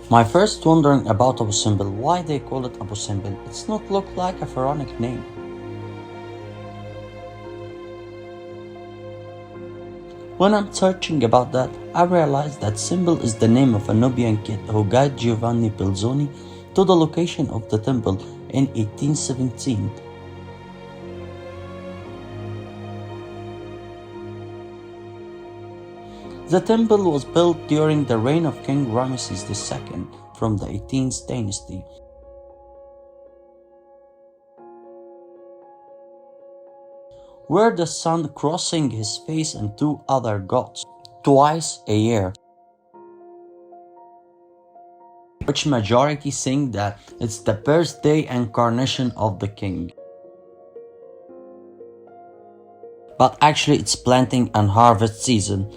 My first wondering about Abu Simbel, why they call it Abu Simbel? It's not look like a pharaonic name. When I'm searching about that, I realized that Simbel is the name of a Nubian kid who guided Giovanni Belzoni to the location of the temple in 1817. The temple was built during the reign of King Ramesses II from the 18th dynasty. Where the sun crossing his face and two other gods twice a year, which majority think that it's the birthday incarnation of the king. But actually it's planting and harvest season.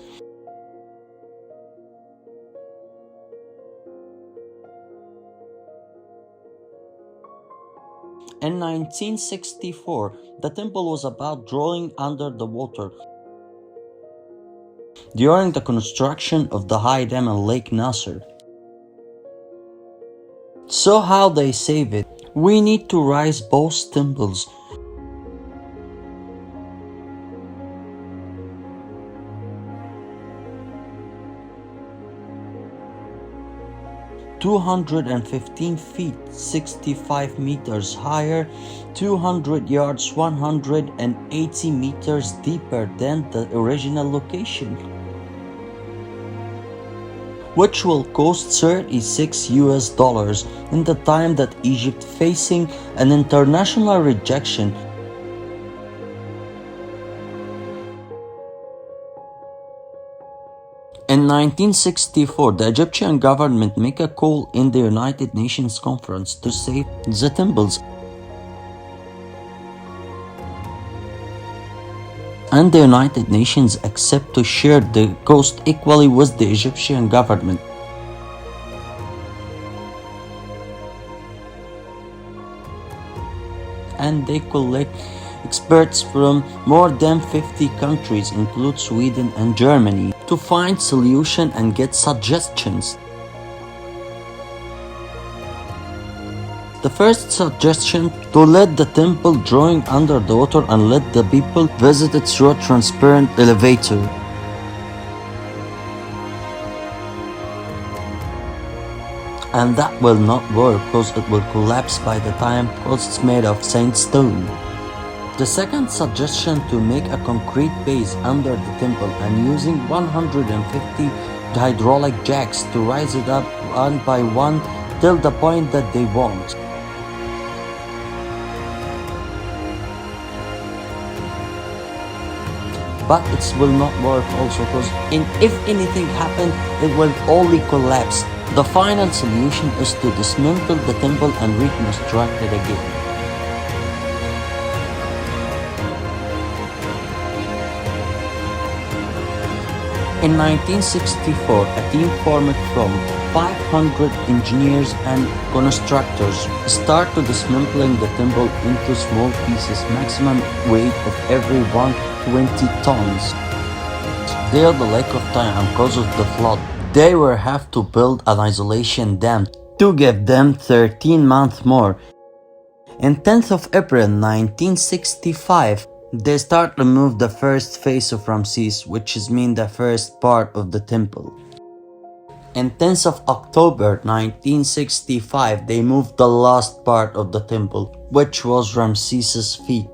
In 1964, the temple was about drawing under the water during the construction of the high dam in Lake Nasser. So how they save it? We need to raise both temples. (215 feet, 65 meters higher, 200 yards, 180 meters deeper than the original location, which will cost $36 in the time that Egypt facing an international rejection. In 1964, the Egyptian government made a call in the United Nations conference to save the temples, and the United Nations accept to share the cost equally with the Egyptian government. And they collect experts from more than 50 countries, including Sweden and Germany, to find solutions and get suggestions. The first suggestion, to let the temple drawing under the water and let the people visit it through a transparent elevator. And that will not work because it will collapse by the time because it's made of sandstone. The second suggestion, to make a concrete base under the temple and using 150 hydraulic jacks to raise it up one by one till the point that they want. But it will not work also because if anything happened, it will only collapse. The final solution is to dismantle the temple and reconstruct it again. In 1964, a team formed from 500 engineers and constructors started dismantling the temple into small pieces, maximum weight of every 120 tons. There, the lack of time and because of the flood, they will have to build an isolation dam to give them 13 months more. On 10th of April 1965, they start to move the first face of Ramses, which is mean the first part of the temple. On 10th of October 1965, they moved the last part of the temple, which was Ramses's feet.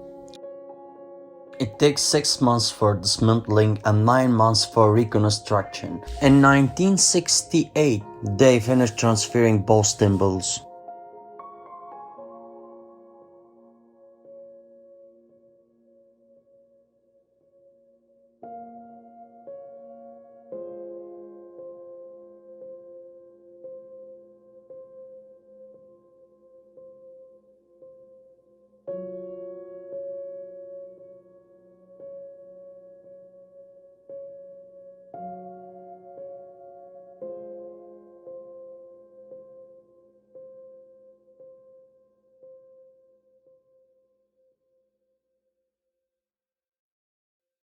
It takes 6 months for dismantling and 9 months for reconstruction. In 1968, they finished transferring both temples.